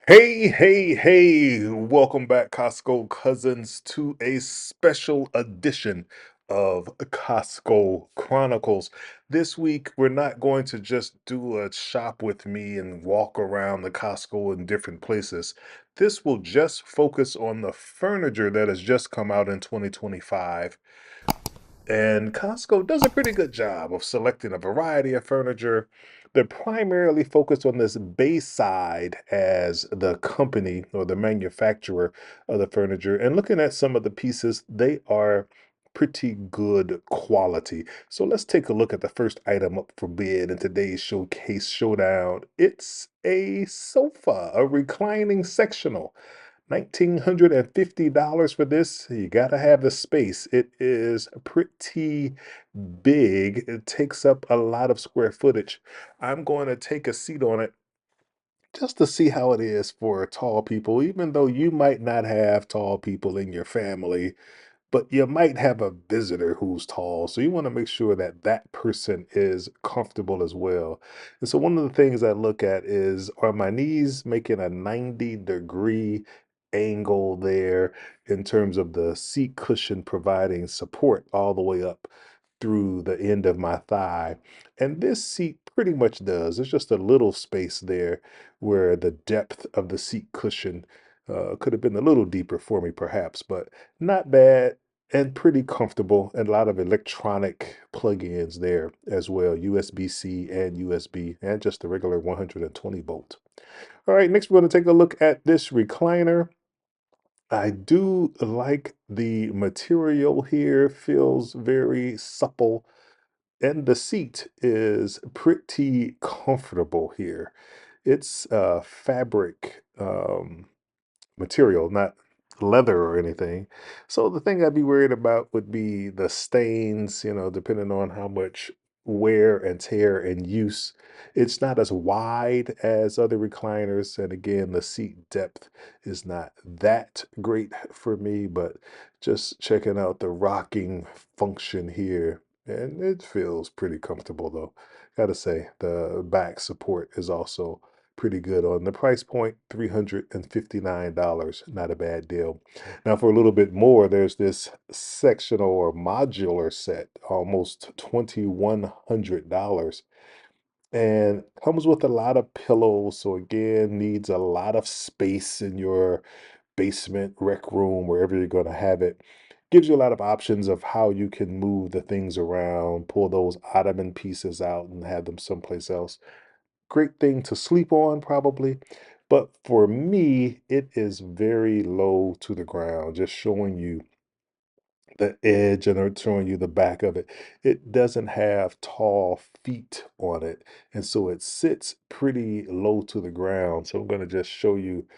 Hey, hey, hey, welcome back, Costco cousins, to a special edition of Costco Chronicles. This week, we're not going to just do a shop with me and walk around the Costco in different places. This will just focus on the furniture that has just come out in 2025. And Costco does a pretty good job of selecting a variety of furniture. They're primarily focused on this Bayside as the company or the manufacturer of the furniture. And looking at some of the pieces, they are pretty good quality. So let's take a look at the first item up for bid in today's showcase showdown. It's a sofa, a reclining sectional. $1,950 for this. You got to have the space. It is pretty big. It takes up a lot of square footage. I'm going to take a seat on it just to see how it is for tall people, even though you might not have tall people in your family, but you might have a visitor who's tall. So you want to make sure that that person is comfortable as well. And so one of the things I look at is, are my knees making a 90-degree angle there in terms of the seat cushion providing support all the way up through the end of my thigh? And this seat pretty much does. There's just a little space there where the depth of the seat cushion could have been a little deeper for me, perhaps, but not bad and pretty comfortable, and a lot of electronic plug-ins there as well, USB-C and USB, and just the regular 120 volt. All right, next we're going to take a look at this recliner. I do like the material here, feels very supple, and the seat is pretty comfortable here. It's fabric material, not leather or anything. So the thing I'd be worried about would be the stains, depending on how much wear and tear and use. It's not as wide as other recliners. And again, the seat depth is not that great for me, but just checking out the rocking function here. And it feels pretty comfortable though. Gotta say, the back support is also pretty good on the price point. $359, not a bad deal. Now for a little bit more, there's this sectional or modular set, almost $2,100, and comes with a lot of pillows, so again needs a lot of space in your basement, rec room, wherever you're going to have it. Gives you a lot of options of how you can move the things around, pull those ottoman pieces out and have them someplace else. Great thing to sleep on, probably. But for me, it is very low to the ground, just showing you the edge and showing you the back of it. It doesn't have tall feet on it, and so it sits pretty low to the ground. So I'm going to just show you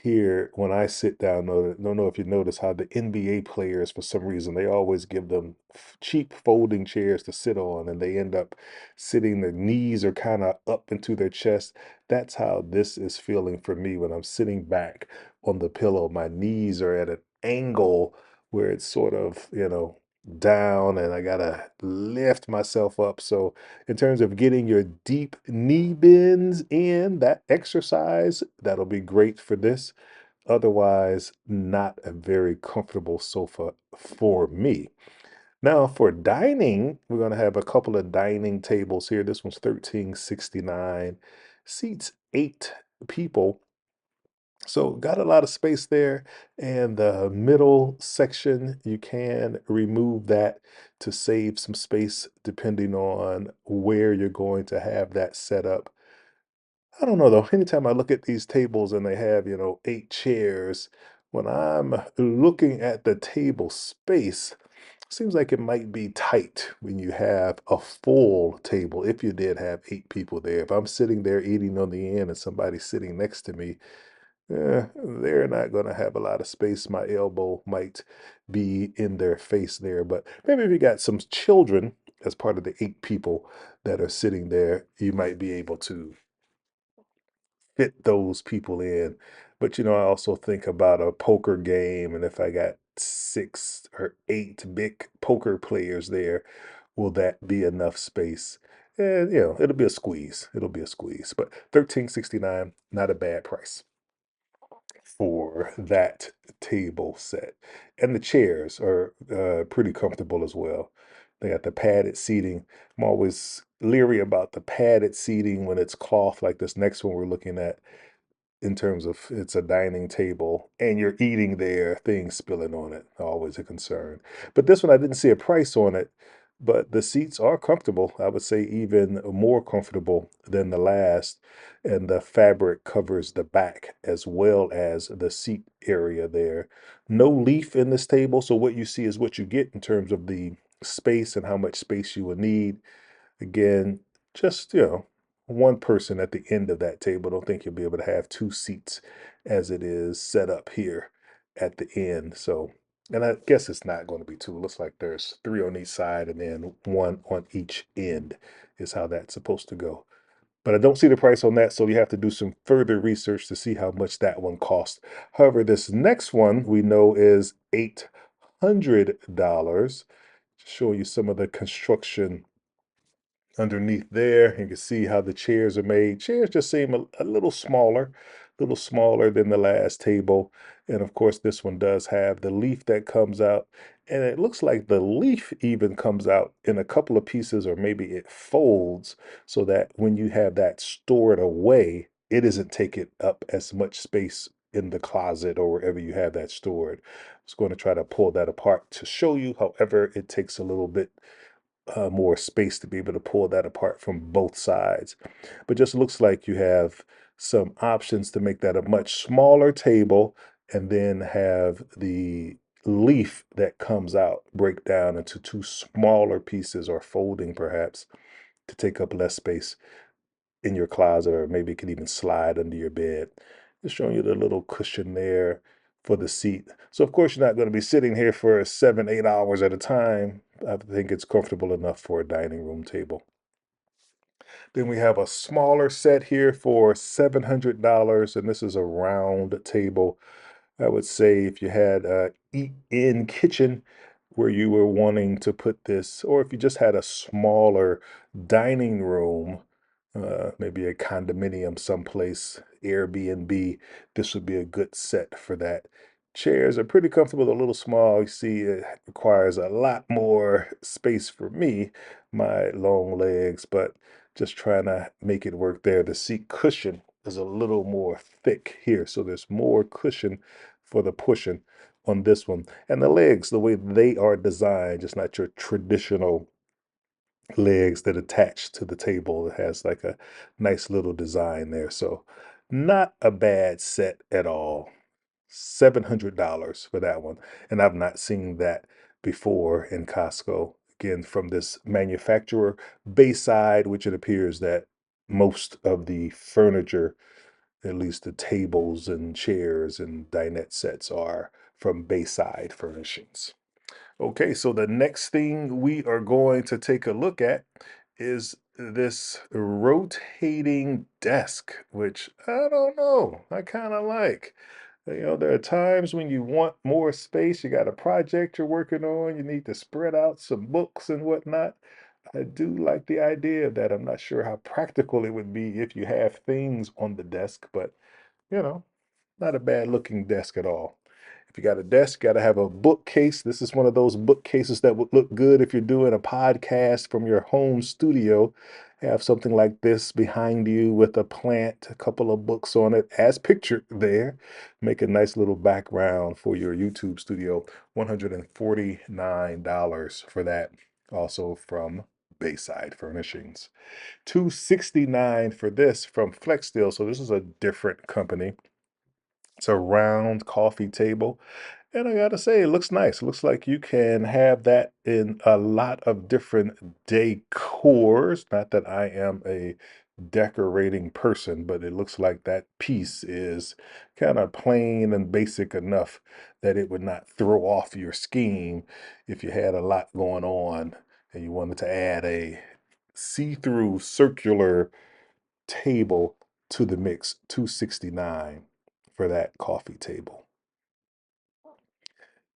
here when I sit down. Don't know if you notice how the NBA players, for some reason, they always give them cheap folding chairs to sit on, and they end up sitting, their knees are kind of up into their chest. That's how this is feeling for me when I'm sitting back on the pillow. My knees are at an angle where it's sort of, down, and I gotta lift myself up. So, in terms of getting your deep knee bends in, that exercise, that'll be great for this. Otherwise, not a very comfortable sofa for me. Now, for dining, we're gonna have a couple of dining tables here. This one's 1369, seats 8 people, so got a lot of space there, and the middle section, you can remove that to save some space depending on where you're going to have that set up. I don't know though, anytime I look at these tables and they have, 8 chairs, when I'm looking at the table space, seems like it might be tight when you have a full table, if you did have 8 people there. If I'm sitting there eating on the end and somebody's sitting next to me, they're not going to have a lot of space. My elbow might be in their face there, but maybe if you got some children as part of the 8 people that are sitting there, you might be able to fit those people in. But I also think about a poker game, and if I got 6 or 8 big poker players there, will that be enough space? And it'll be a squeeze. It'll be a squeeze. But 1369, not a bad price. for that table set. And the chairs are pretty comfortable as well. They got the padded seating. I'm always leery about the padded seating when it's cloth like this next one we're looking at, in terms of it's a dining table and you're eating there, things spilling on it, always a concern. But this one, I didn't see a price on it, but the seats are comfortable. I would say even more comfortable than the last. And the fabric covers the back as well as the seat area there. No leaf in this table. So what you see is what you get in terms of the space and how much space you will need. Again, just, one person at the end of that table. Don't think you'll be able to have two seats as it is set up here at the end. So, and I guess it's not going to be two. It looks like there's three on each side and then one on each end is how that's supposed to go. But I don't see the price on that, so you have to do some further research to see how much that one costs. However, this next one we know is $800. Showing you some of the construction underneath there. You can see how the chairs are made. Chairs just seem a little smaller than the last table. And of course, this one does have the leaf that comes out. And it looks like the leaf even comes out in a couple of pieces, or maybe it folds so that when you have that stored away, it isn't taking up as much space in the closet or wherever you have that stored. I was going to try to pull that apart to show you. However, it takes a little bit more space to be able to pull that apart from both sides. But just looks like you have some options to make that a much smaller table and then have the leaf that comes out break down into two smaller pieces, or folding perhaps, to take up less space in your closet, or maybe it could even slide under your bed. Just showing you the little cushion there for the seat. So of course you're not going to be sitting here for 7, 8 hours at a time. I think it's comfortable enough for a dining room table. Then we have a smaller set here for $700, and this is a round table. I would say if you had a eat-in kitchen where you were wanting to put this, or if you just had a smaller dining room, maybe a condominium someplace, Airbnb, this would be a good set for that. Chairs are pretty comfortable, a little small. You see, it requires a lot more space for me, my long legs, but just trying to make it work there. The seat cushion is a little more thick here, so there's more cushion for the pushing on this one. And the legs, the way they are designed, just not your traditional legs that attach to the table. It has like a nice little design there. So not a bad set at all. $700 for that one. And I've not seen that before in Costco. Again, from this manufacturer, Bayside, which it appears that most of the furniture, at least the tables and chairs and dinette sets, are from Bayside Furnishings. Okay, so the next thing we are going to take a look at is this rotating desk, which I don't know, I kind of like. There are times when you want more space, you got a project you're working on, you need to spread out some books and whatnot. I do like the idea of that. I'm not sure how practical it would be if you have things on the desk, but you know, not a bad looking desk at all. If you got a desk, you got to have a bookcase. This is one of those bookcases that would look good if you're doing a podcast from your home studio. Have something like this behind you with a plant, a couple of books on it, as pictured there. Make a nice little background for your YouTube studio. $149 for that. Also from Bayside Furnishings. $269 for this from Flexsteel. So this is a different company. It's a round coffee table. And I gotta say, it looks nice. It looks like you can have that in a lot of different decors. Not that I am a decorating person, but it looks like that piece is kind of plain and basic enough that it would not throw off your scheme if you had a lot going on and you wanted to add a see-through circular table to the mix. 269 for that coffee table.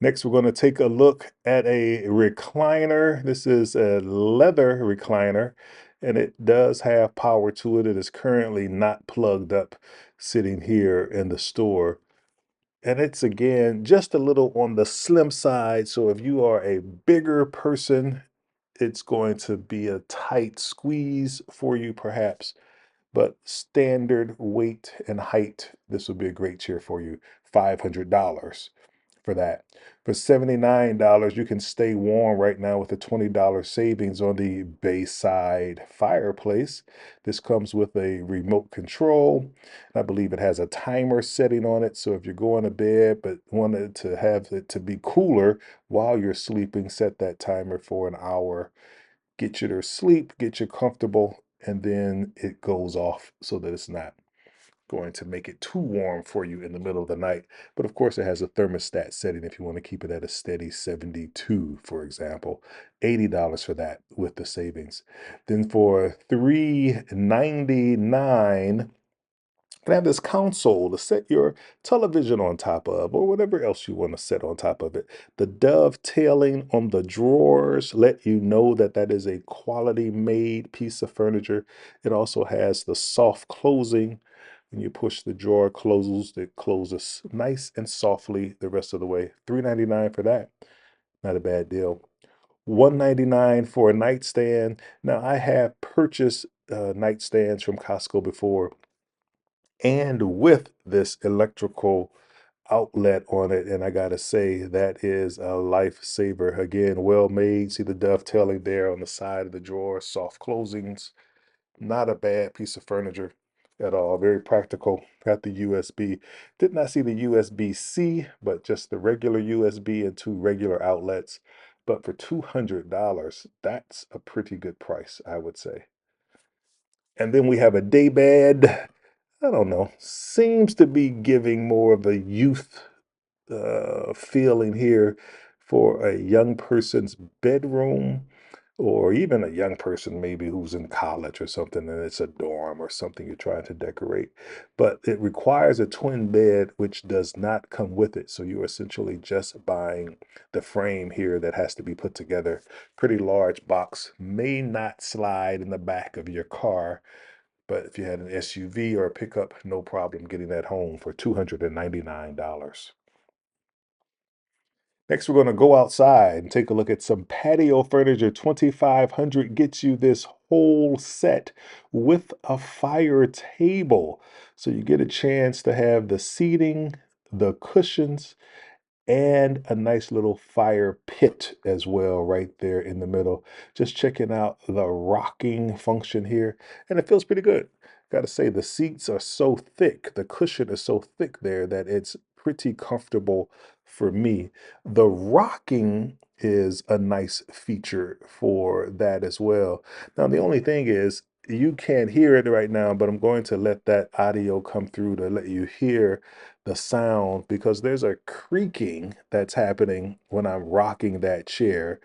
Next, we're going to take a look at a recliner. This is a leather recliner, and it does have power to it. It is currently not plugged up, sitting here in the store. And it's again just a little on the slim side. So if you are a bigger person, it's going to be a tight squeeze for you, perhaps. But standard weight and height, this would be a great chair for you. $500 for that. For $79, you can stay warm right now with a $20 savings on the Bayside fireplace. This comes with a remote control. I believe it has a timer setting on it. So if you're going to bed but wanted to have it to be cooler while you're sleeping, set that timer for an hour. Get you to sleep, get you comfortable, and then it goes off so that it's not going to make it too warm for you in the middle of the night. But of course, it has a thermostat setting if you want to keep it at a steady 72, for example. $80 for that with the savings. Then for $399, can have this console to set your television on top of, or whatever else you want to set on top of it. The dovetailing on the drawers let you know that that is a quality made piece of furniture. It also has the soft closing. When you push the drawer closes, it closes nice and softly the rest of the way. $399 for that. Not a bad deal. $199 for a nightstand. Now, I have purchased nightstands from Costco before, and with this electrical outlet on it. And I gotta say, that is a lifesaver. Again, well made. See the dovetailing there on the side of the drawer, soft closings. Not a bad piece of furniture at all. Very practical. Got the USB. Did not see the USB-C, but just the regular USB and two regular outlets. But for $200, that's a pretty good price, I would say. And then we have a day bed. I don't know, seems to be giving more of a youth feeling here for a young person's bedroom, or even a young person maybe who's in college or something, and it's a dorm or something you're trying to decorate. But it requires a twin bed, which does not come with it. So you're essentially just buying the frame here that has to be put together. Pretty large box, may not slide in the back of your car, but if you had an SUV or a pickup, no problem getting that home for $299. Next, we're going to go outside and take a look at some patio furniture. 2500 gets you this whole set with a fire table. So you get a chance to have the seating, the cushions, and a nice little fire pit as well right there in the middle. Just checking out the rocking function here, and it feels pretty good. Got to say, the seats are so thick, the cushion is so thick there that it's pretty comfortable for me. The rocking is a nice feature for that as well. Now, the only thing is, you can't hear it right now, but I'm going to let that audio come through to let you hear the sound, because there's a creaking that's happening when I'm rocking that chair.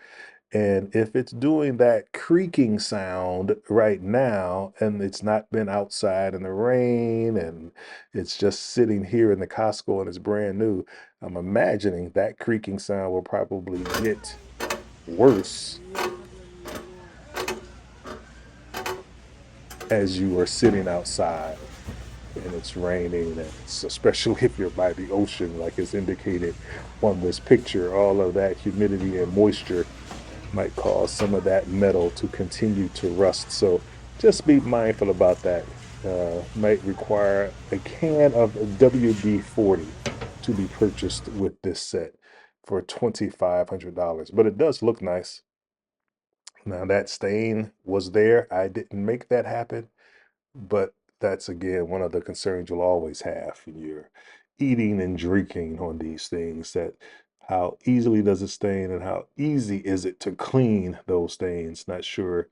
And if it's doing that creaking sound right now and it's not been outside in the rain and it's just sitting here in the Costco and it's brand new, I'm imagining that creaking sound will probably get worse as you are sitting outside and it's raining, and it's, especially if you're by the ocean, like it's indicated on this picture, all of that humidity and moisture might cause some of that metal to continue to rust. So just be mindful about that. Might require a can of WD-40 to be purchased with this set for $2,500, but it does look nice. Now that stain was there. I didn't make that happen. But that's again one of the concerns you'll always have when you're eating and drinking on these things, that how easily does it stain and how easy is it to clean those stains? Not sure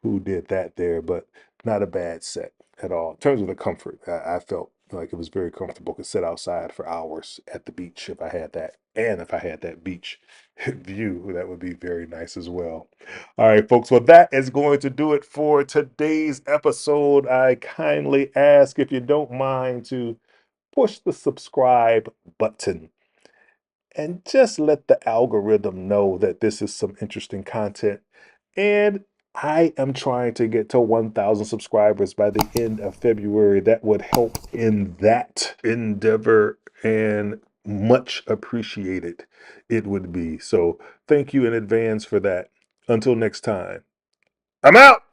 who did that there, but not a bad set at all. In terms of the comfort, I felt like it was very comfortable. Could sit outside for hours at the beach if I had that. And if I had that beach view, that would be very nice as well. All right, folks. Well, that is going to do it for today's episode. I kindly ask, if you don't mind, to push the subscribe button and just let the algorithm know that this is some interesting content. And I am trying to get to 1,000 subscribers by the end of February. That would help in that endeavor and much appreciated it would be. So thank you in advance for that. Until next time, I'm out.